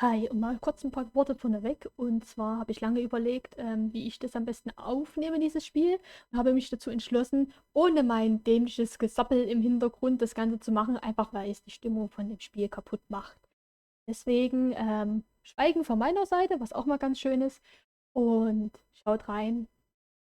Hi, und mal kurz ein paar Worte vorneweg. Und zwar habe ich lange überlegt, wie ich das am besten aufnehme, dieses Spiel, und habe mich dazu entschlossen, ohne mein dämliches Gesappel im Hintergrund das Ganze zu machen, einfach weil es die Stimmung von dem Spiel kaputt macht. Deswegen Schweigen von meiner Seite, was auch mal ganz schön ist. Und schaut rein,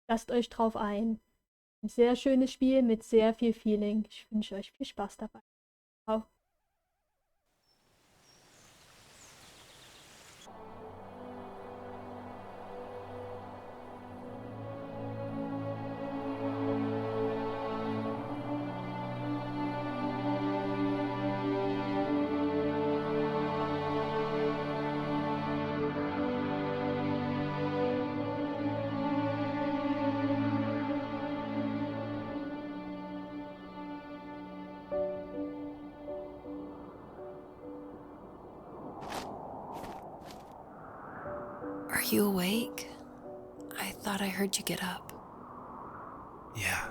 lasst euch drauf ein. Ein sehr schönes Spiel mit sehr viel Feeling. Ich wünsche euch viel Spaß dabei. Ciao. Are you awake? I thought I heard you get up. Yeah,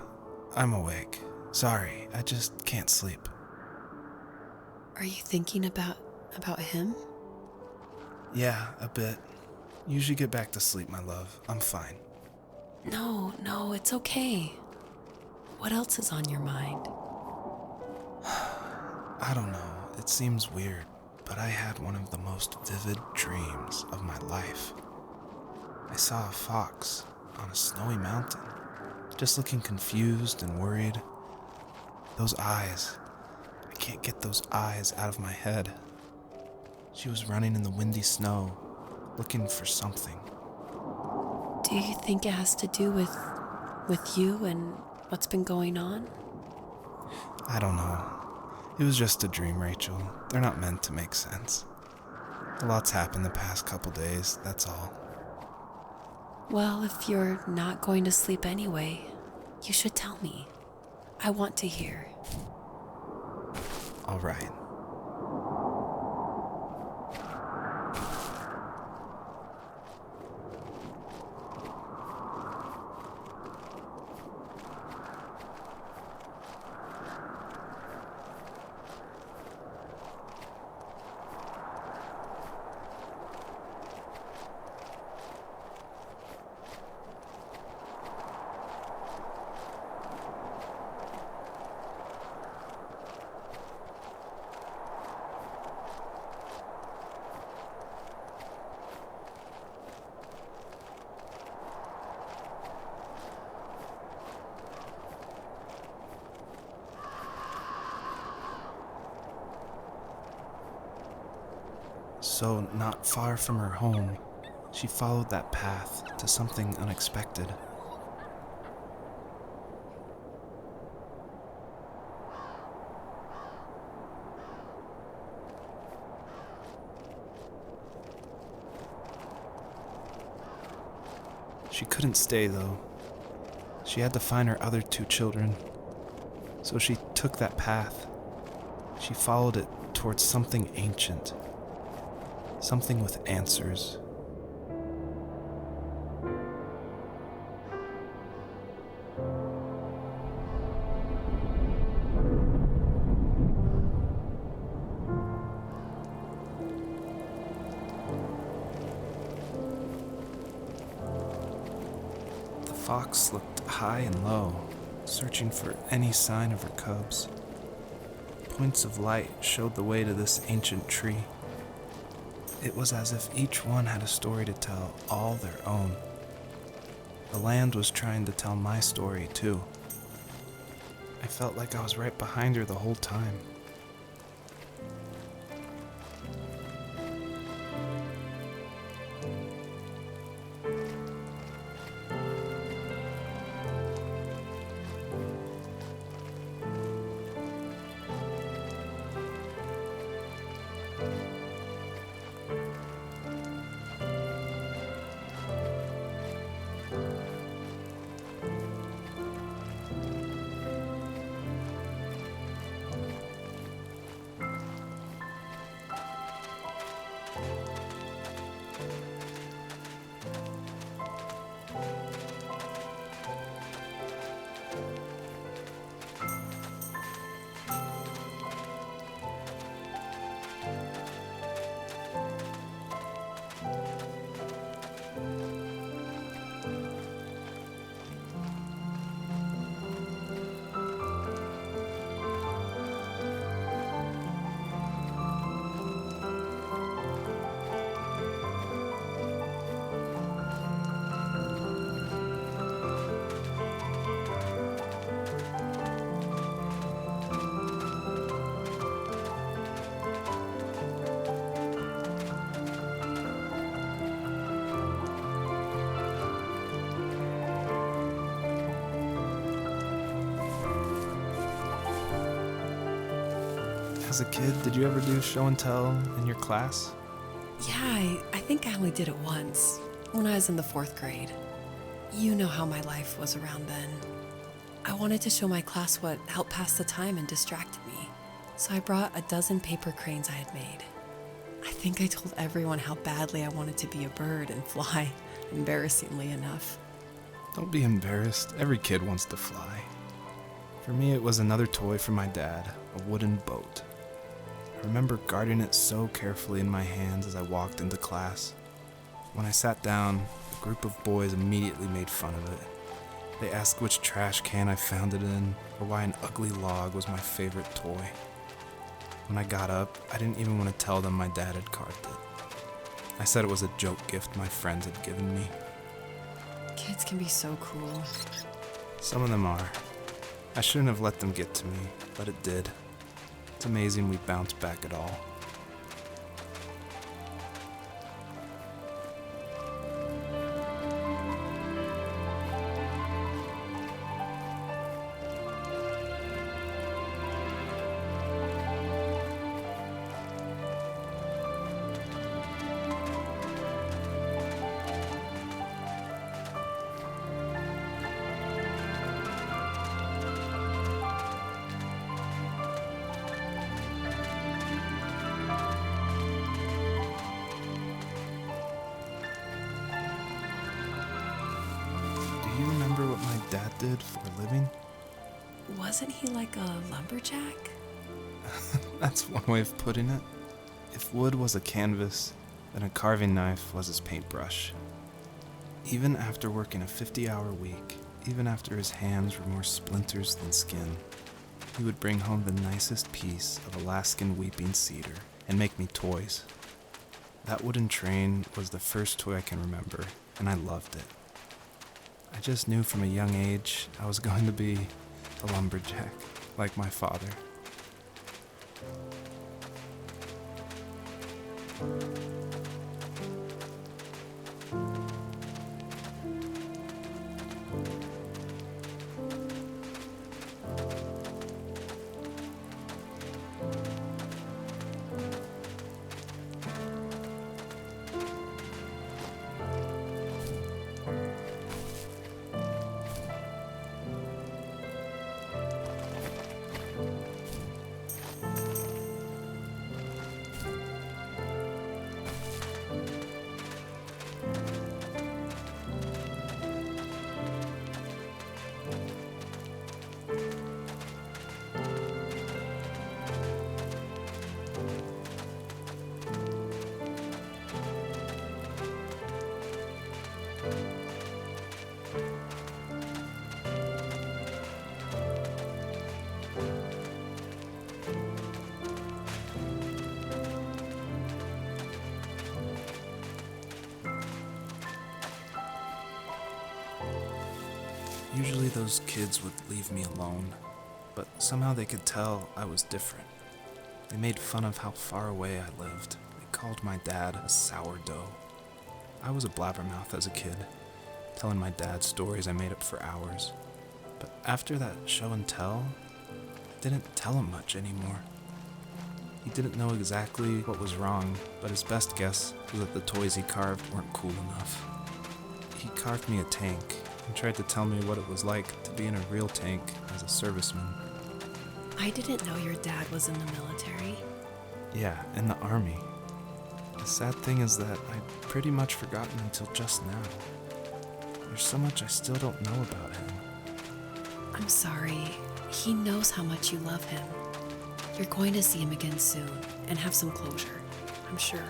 I'm awake. Sorry, I just can't sleep. Are you thinking about him? Yeah, a bit. Usually get back to sleep, my love. I'm fine. No, it's okay. What else is on your mind? I don't know, it seems weird, but I had one of the most vivid dreams of my life. I saw a fox on a snowy mountain, just looking confused and worried. Those eyes, I can't get those eyes out of my head. She was running in the windy snow, looking for something. Do you think it has to do with you and what's been going on? I don't know. It was just a dream, Rachel. They're not meant to make sense. A lot's happened the past couple days, that's all. Well, if you're not going to sleep anyway, you should tell me. I want to hear. All right. So, not far from her home, she followed that path to something unexpected. She couldn't stay, though. She had to find her other two children. So she took that path. She followed it towards something ancient. Something with answers. The fox looked high and low, searching for any sign of her cubs. Points of light showed the way to this ancient tree. It was as if each one had a story to tell, all their own. The land was trying to tell my story, too. I felt like I was right behind her the whole time. As a kid, did you ever do show and tell in your class? Yeah, I think I only did it once, when I was in the 4th grade. You know how my life was around then. I wanted to show my class what helped pass the time and distracted me, so I brought a dozen paper cranes I had made. I think I told everyone how badly I wanted to be a bird and fly, embarrassingly enough. Don't be embarrassed. Every kid wants to fly. For me, it was another toy from my dad, a wooden boat. I remember guarding it so carefully in my hands as I walked into class. When I sat down, a group of boys immediately made fun of it. They asked which trash can I found it in, or why an ugly log was my favorite toy. When I got up, I didn't even want to tell them my dad had carved it. I said it was a joke gift my friends had given me. Kids can be so cruel. Some of them are. I shouldn't have let them get to me, but it did. It's amazing we bounced back at all. Do you remember what my dad did for a living? Wasn't he like a lumberjack? That's one way of putting it. If wood was a canvas, then a carving knife was his paintbrush. Even after working a 50-hour week, even after his hands were more splinters than skin, he would bring home the nicest piece of Alaskan weeping cedar and make me toys. That wooden train was the first toy I can remember, and I loved it. I just knew from a young age I was going to be a lumberjack, like my father. Usually those kids would leave me alone, but somehow they could tell I was different. They made fun of how far away I lived. They called my dad a sourdough. I was a blabbermouth as a kid, telling my dad stories I made up for hours. But after that show and tell, I didn't tell him much anymore. He didn't know exactly what was wrong, but his best guess was that the toys he carved weren't cool enough. He carved me a tank and tried to tell me what it was like to be in a real tank as a serviceman. I didn't know your dad was in the military. Yeah, in the army. The sad thing is that I'd pretty much forgotten until just now. There's so much I still don't know about him. I'm sorry. He knows how much you love him. You're going to see him again soon and have some closure, I'm sure.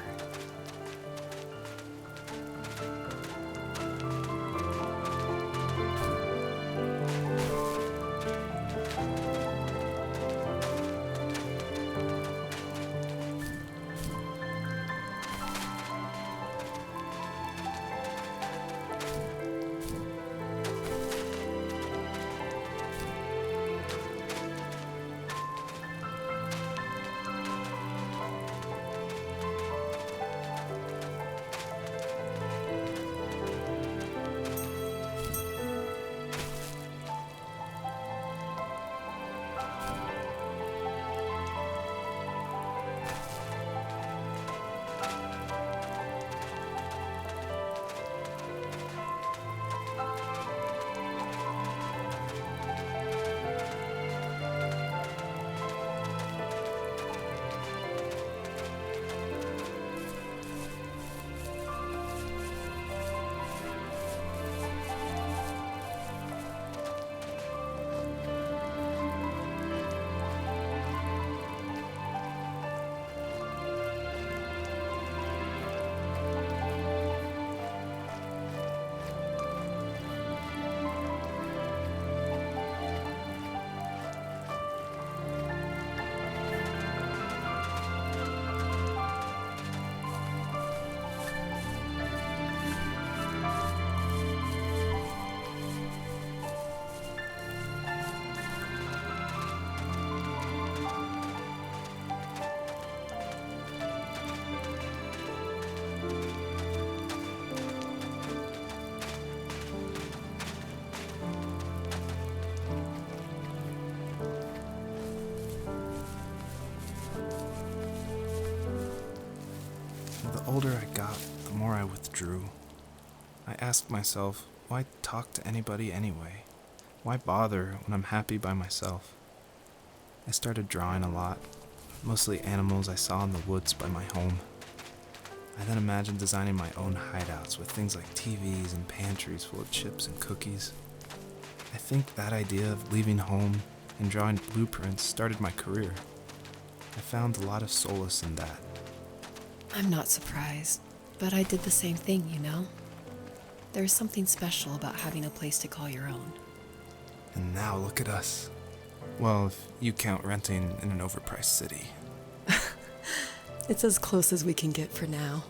older I got, the more I withdrew. I asked myself, why talk to anybody anyway? Why bother when I'm happy by myself? I started drawing a lot, mostly animals I saw in the woods by my home. I then imagined designing my own hideouts with things like TVs and pantries full of chips and cookies. I think that idea of leaving home and drawing blueprints started my career. I found a lot of solace in that. I'm not surprised, but I did the same thing, you know? There's something special about having a place to call your own. And now look at us. Well, if you count renting in an overpriced city. It's as close as we can get for now.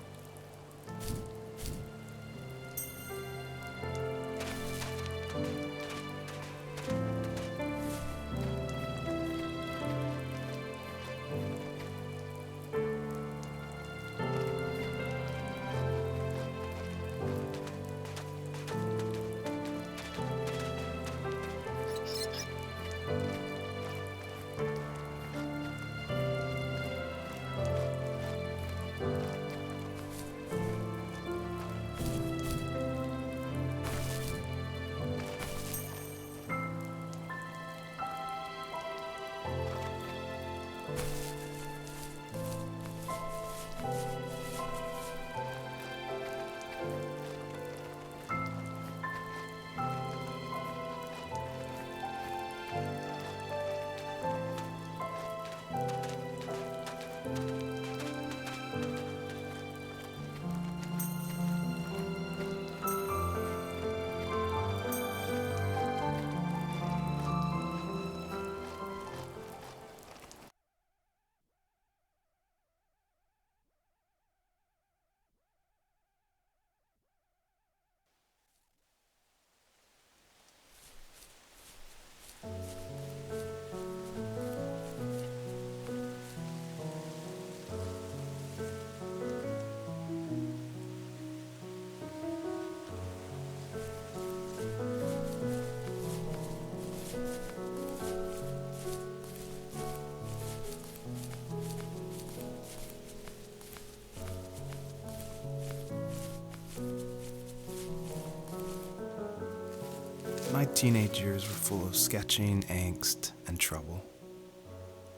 My teenage years were full of sketching, angst, and trouble.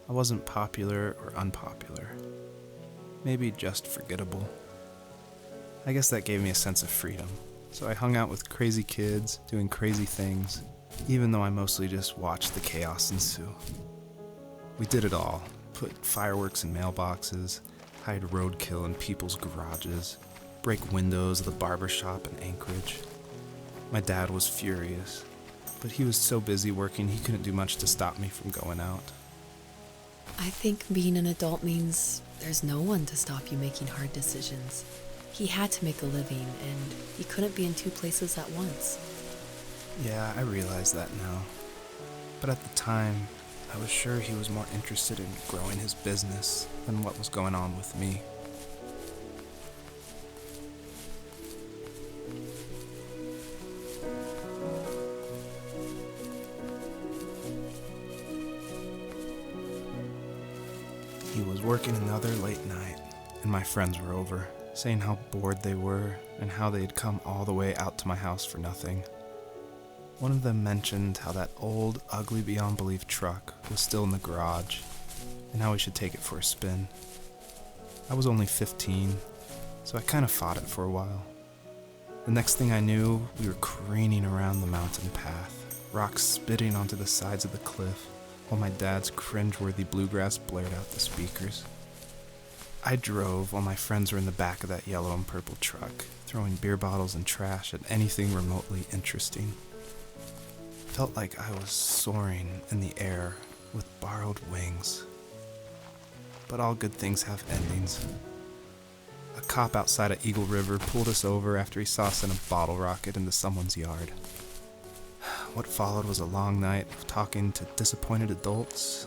I wasn't popular or unpopular. Maybe just forgettable. I guess that gave me a sense of freedom. So I hung out with crazy kids, doing crazy things, even though I mostly just watched the chaos ensue. We did it all. Put fireworks in mailboxes, hide roadkill in people's garages, break windows of the barber shop in Anchorage. My dad was furious, but he was so busy working he couldn't do much to stop me from going out. I think being an adult means there's no one to stop you making hard decisions. He had to make a living, and he couldn't be in two places at once. Yeah, I realize that now. But at the time, I was sure he was more interested in growing his business than what was going on with me. He was working another late night, and my friends were over, saying how bored they were and how they'd come all the way out to my house for nothing. One of them mentioned how that old, ugly beyond belief truck was still in the garage, and how we should take it for a spin. I was only 15, so I kind of fought it for a while. The next thing I knew, we were careening around the mountain path, rocks spitting onto the sides of the cliff, while my dad's cringeworthy bluegrass blared out the speakers. I drove while my friends were in the back of that yellow and purple truck, throwing beer bottles and trash at anything remotely interesting. Felt like I was soaring in the air with borrowed wings. But all good things have endings. A cop outside of Eagle River pulled us over after he saw us in a bottle rocket into someone's yard. What followed was a long night of talking to disappointed adults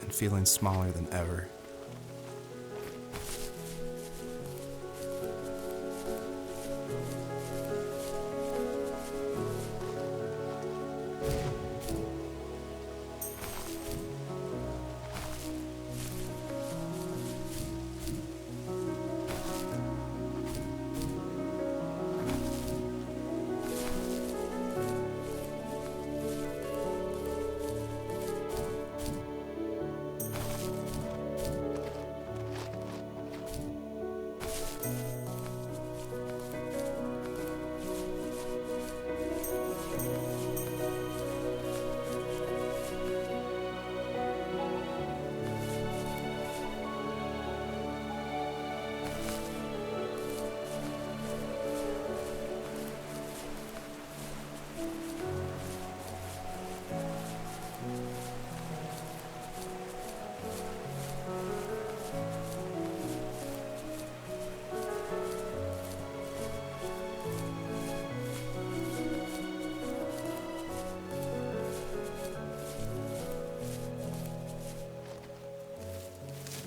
and feeling smaller than ever.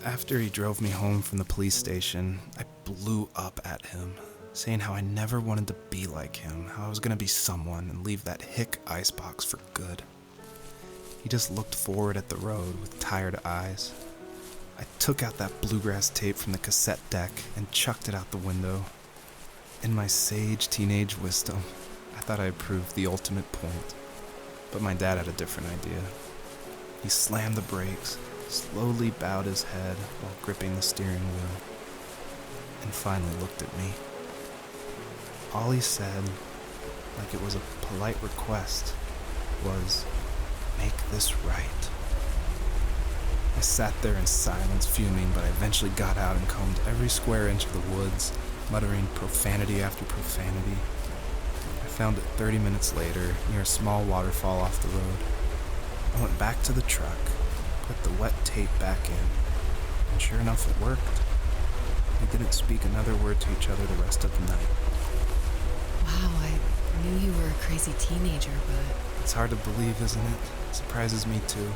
After he drove me home from the police station, I blew up at him, saying how I never wanted to be like him, how I was gonna be someone and leave that hick icebox for good. He just looked forward at the road with tired eyes. I took out that bluegrass tape from the cassette deck and chucked it out the window. In my sage teenage wisdom, I thought I had proved the ultimate point, but my dad had a different idea. He slammed the brakes, slowly bowed his head while gripping the steering wheel, and finally looked at me. All he said, like it was a polite request, was, "Make this right." I sat there in silence, fuming, but I eventually got out and combed every square inch of the woods, muttering profanity after profanity. I found it 30 minutes later, near a small waterfall off the road. I went back to the truck, put the wet tape back in, and sure enough it worked. We didn't speak another word to each other the rest of the night. Wow, I knew you were a crazy teenager, but It's hard to believe, isn't it? It surprises me too.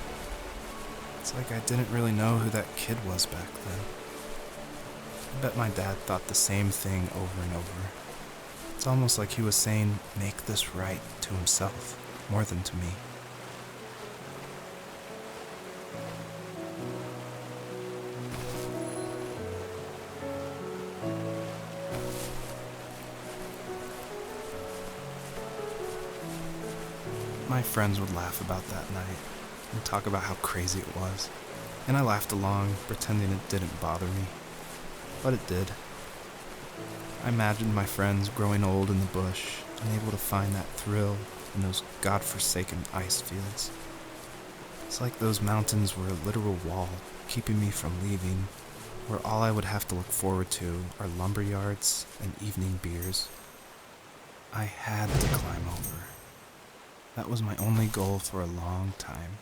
It's like I didn't really know who that kid was back then. I bet my dad thought the same thing over and over. It's almost like he was saying, "Make this right," to himself, more than to me. My friends would laugh about that night and talk about how crazy it was, and I laughed along, pretending it didn't bother me. But it did. I imagined my friends growing old in the bush, unable to find that thrill in those godforsaken ice fields. It's like those mountains were a literal wall, keeping me from leaving, where all I would have to look forward to are lumber yards and evening beers. I had to climb over. That was my only goal for a long time.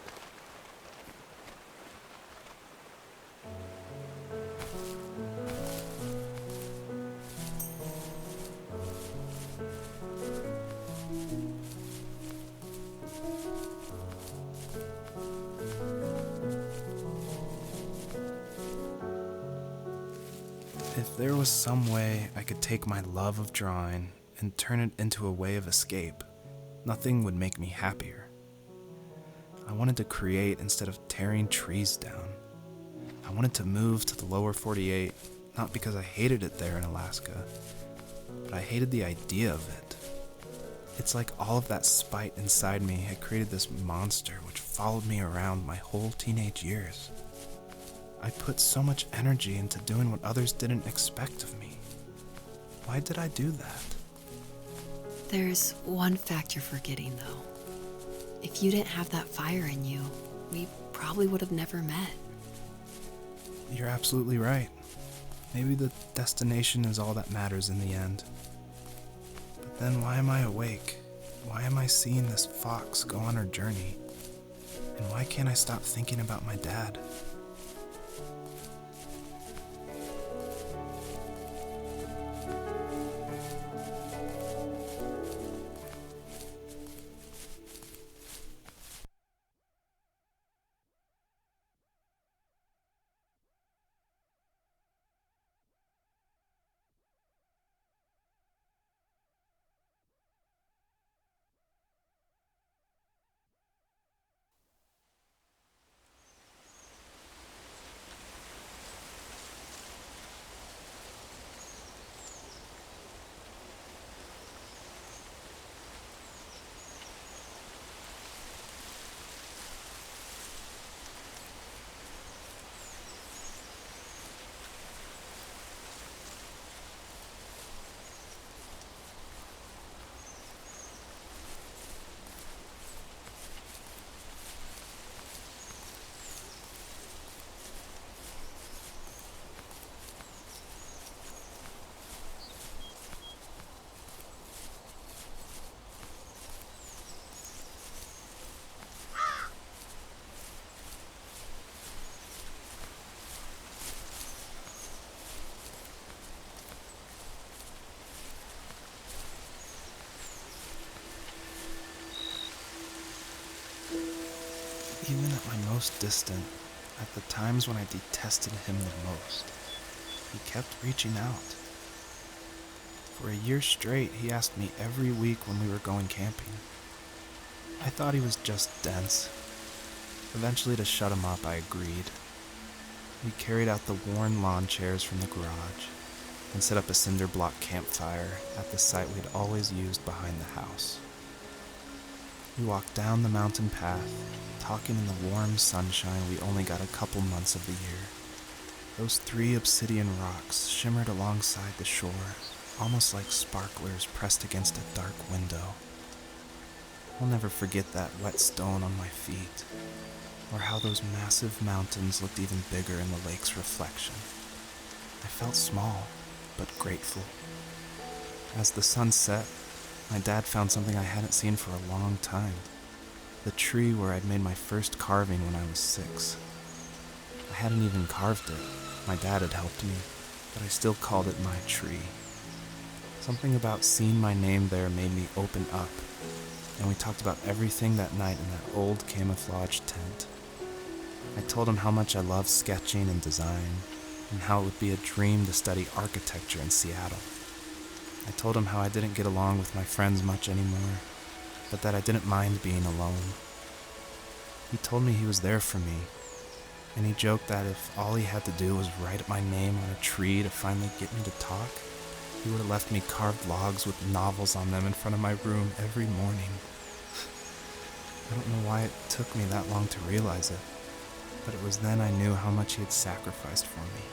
If there was some way I could take my love of drawing and turn it into a way of escape, nothing would make me happier. I wanted to create instead of tearing trees down. I wanted to move to the lower 48, not because I hated it there in Alaska, but I hated the idea of it. It's like all of that spite inside me had created this monster which followed me around my whole teenage years. I put so much energy into doing what others didn't expect of me. Why did I do that? there's one fact you're forgetting, though. If you didn't have that fire in you, we probably would have never met. You're absolutely right. Maybe the destination is all that matters in the end. But then why am I awake? Why am I seeing this fox go on her journey? And why can't I stop thinking about my dad? Even at my most distant, at the times when I detested him the most, he kept reaching out. For a year straight, he asked me every week when we were going camping. I thought he was just dense. Eventually, to shut him up, I agreed. We carried out the worn lawn chairs from the garage and set up a cinder block campfire at the site we'd always used behind the house. We walked down the mountain path, talking in the warm sunshine we only got a couple months of the year. Those 3 obsidian rocks shimmered alongside the shore, almost like sparklers pressed against a dark window. I'll never forget that wet stone on my feet, or how those massive mountains looked even bigger in the lake's reflection. I felt small, but grateful. As the sun set, my dad found something I hadn't seen for a long time. The tree where I'd made my first carving when I was 6. I hadn't even carved it. My dad had helped me, but I still called it my tree. Something about seeing my name there made me open up, and we talked about everything that night in that old camouflage tent. I told him how much I loved sketching and design, and how it would be a dream to study architecture in Seattle. I told him how I didn't get along with my friends much anymore, but that I didn't mind being alone. He told me he was there for me, and he joked that if all he had to do was write my name on a tree to finally get me to talk, he would have left me carved logs with novels on them in front of my room every morning. I don't know why it took me that long to realize it, but it was then I knew how much he had sacrificed for me.